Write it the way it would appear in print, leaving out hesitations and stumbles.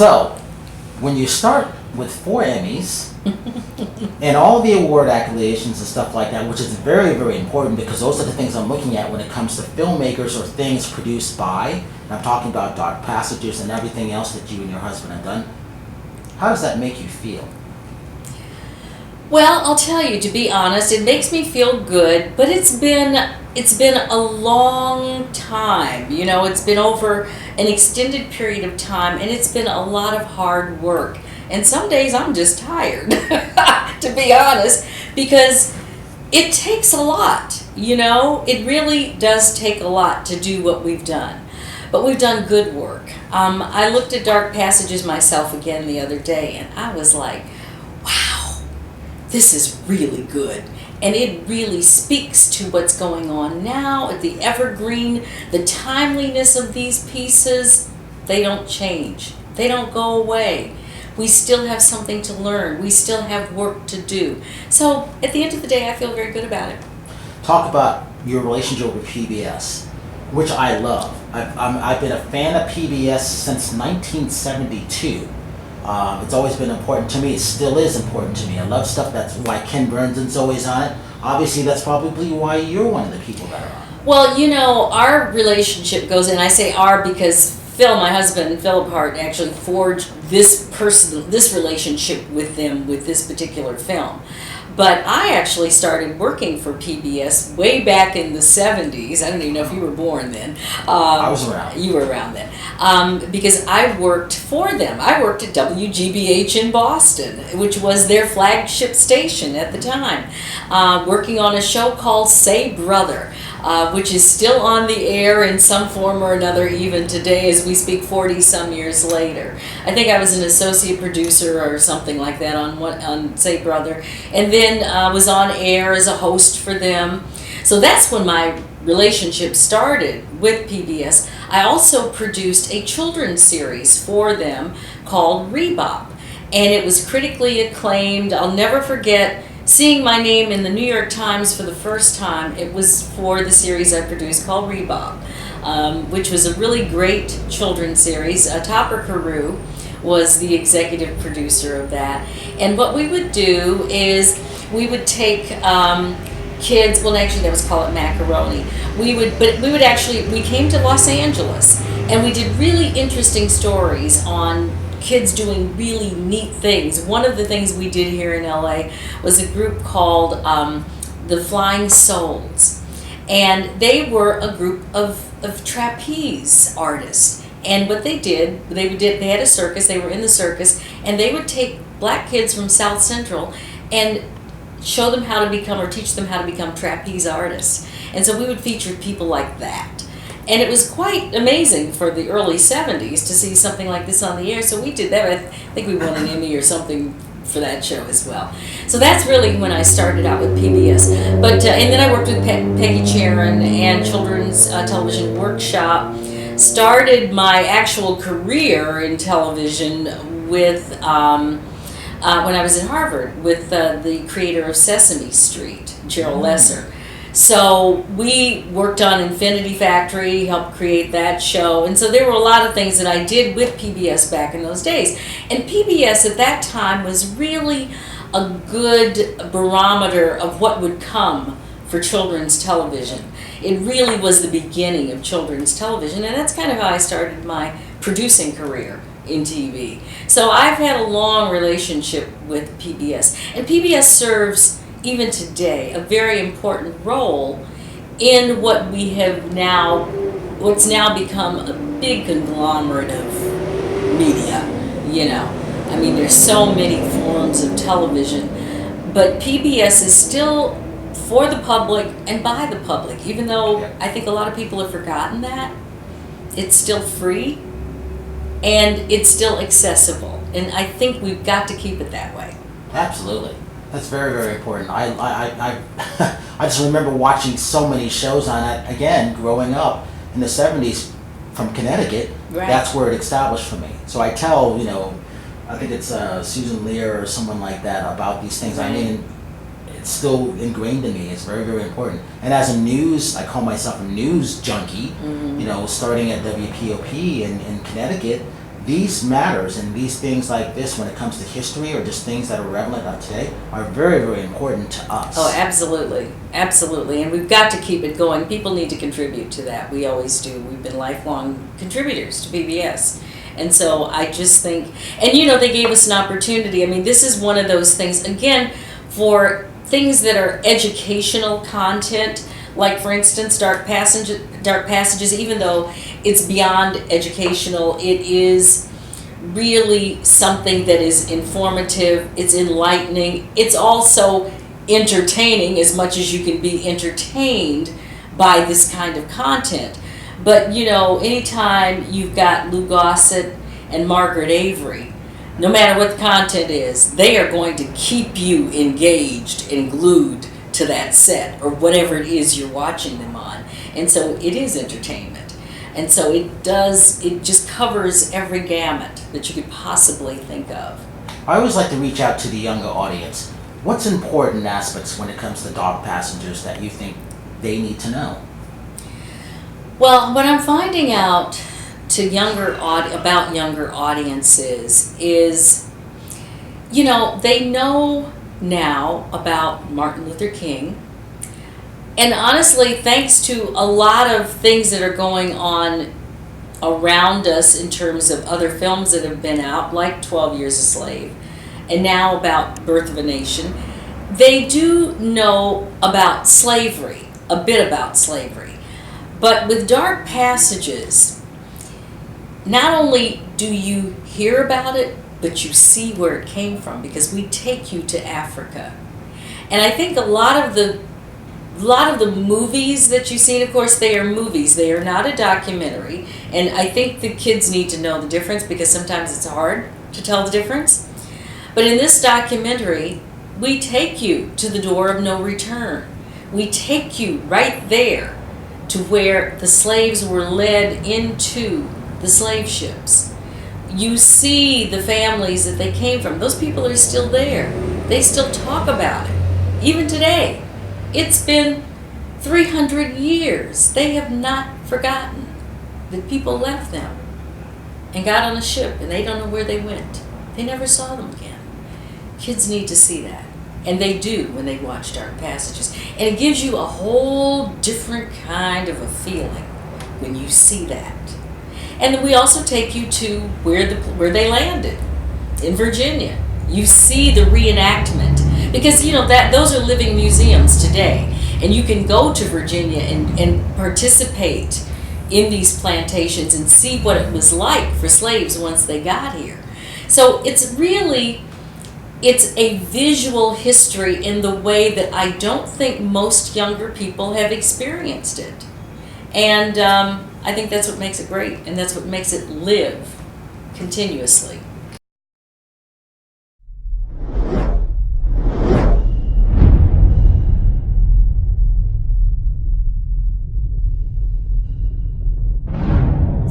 So, when you start with 4 Emmys and all the award accolades and stuff like that, which is very, very important because those are the things I'm looking at when it comes to filmmakers or things produced by, and I'm talking about Dark Passages and everything else that you and your husband have done. How does that make you feel? Well, I'll tell you, to be honest, it makes me feel good, but it's been a long time. You know, it's been over an extended period of time, and it's been a lot of hard work. And some days I'm just tired, to be honest, because it takes a lot, you know? It really does take a lot to do what we've done. But we've done good work. I looked at Dark Passages myself again the other day, and I was like, wow. This is really good, and it really speaks to what's going on now at the evergreen, the timeliness of these pieces. They don't change. They don't go away. We still have something to learn. We still have work to do. So at the end of the day, I feel very good about it. Talk about your relationship with PBS, which I love. I've been a fan of PBS since 1972. It's always been important to me. It still is important to me. I love stuff. That's why Ken Burnson's always on it. Obviously, that's probably why you're one of the people that are on it. Well, you know, our relationship goes in. I say our because Phil, my husband, Phil Hart, actually forged this relationship with them with this particular film. But I actually started working for PBS way back in the 70s. I don't even know if you were born then. I was around. You were around then. Because I worked for them. I worked at WGBH in Boston, which was their flagship station at the time, working on a show called Say Brother, which is still on the air in some form or another even today as we speak 40-some years later. I think I was an associate producer or something like that on Say Brother, and then was on air as a host for them. So that's when my relationship started with PBS. I also produced a children's series for them called Rebop, and it was critically acclaimed. I'll never forget seeing my name in the New York Times for the first time. It was for the series I produced called Rebop, which was a really great children's series. Topper Carew was the executive producer of that. And what we would do is we would take kids, well actually that was called Macaroni. We came to Los Angeles and we did really interesting stories on kids doing really neat things. One of the things we did here in LA was a group called the Flying Souls, and they were a group of trapeze artists. And what they did, they had a circus, they were in the circus, and they would take black kids from South Central and show them how to become, or teach them how to become trapeze artists. And so we would feature people like that. And it was quite amazing for the early 70s to see something like this on the air. So we did that. I think we won an Emmy or something for that show as well. So that's really when I started out with PBS. But and then I worked with Peggy Charon and Children's Television Workshop. Started my actual career in television with when I was in Harvard with the creator of Sesame Street, Gerald Lesser. So we worked on Infinity Factory, helped create that show, and so there were a lot of things that I did with PBS back in those days. And PBS at that time was really a good barometer of what would come for children's television. It really was the beginning of children's television, and that's kind of how I started my producing career in TV. So I've had a long relationship with PBS, and PBS serves even today a very important role in what's now become a big conglomerate of media. You know, I mean, there's so many forms of television, but PBS is still for the public and by the public, even though I think a lot of people have forgotten that. It's still free and it's still accessible, and I think we've got to keep it that way. Absolutely. That's very, very important. I just remember watching so many shows on it, again, growing up in the 70s from Connecticut. Right. That's where it established for me. So I tell, I think it's Susan Lear or someone like that about these things. Right. I mean, it's still ingrained in me. It's very, very important. And as I call myself a news junkie, starting at WPOP in Connecticut, these matters and these things like this, when it comes to history or just things that are relevant of today, are very, very important to us. Oh, absolutely. Absolutely. And we've got to keep it going. People need to contribute to that. We always do. We've been lifelong contributors to PBS. And so I just think, and they gave us an opportunity. I mean, this is one of those things, again, for things that are educational content, like for instance, Dark Passages, even though it's beyond educational, it is really something that is informative, it's enlightening, it's also entertaining as much as you can be entertained by this kind of content. But anytime you've got Lou Gossett and Margaret Avery, no matter what the content is, they are going to keep you engaged and glued to that set or whatever it is you're watching them on. And so it is entertainment. And so it just covers every gamut that you could possibly think of. I always like to reach out to the younger audience. What's important aspects when it comes to Dark Passengers that you think they need to know? Well, what I'm finding out about younger audiences is, they know now about Martin Luther King. And honestly, thanks to a lot of things that are going on around us in terms of other films that have been out, like 12 Years a Slave, and now about Birth of a Nation, they do know about slavery, a bit about slavery. But with Dark Passages, not only do you hear about it, but you see where it came from, because we take you to Africa. And I think a lot of the movies that you see, and of course they are movies, they are not a documentary, and I think the kids need to know the difference because sometimes it's hard to tell the difference. But in this documentary, we take you to the door of no return. We take you right there to where the slaves were led into the slave ships. You see the families that they came from. Those people are still there. They still talk about it. Even today. It's been 300 years. They have not forgotten that people left them and got on a ship and they don't know where they went. They never saw them again. Kids need to see that. And they do when they watch Dark Passages. And it gives you a whole different kind of a feeling when you see that. And then we also take you to where they landed, in Virginia. You see the reenactment, because those are living museums today, and you can go to Virginia and participate in these plantations and see what it was like for slaves once they got here. So it's a visual history in the way that I don't think most younger people have experienced it. And I think that's what makes it great, and that's what makes it live continuously.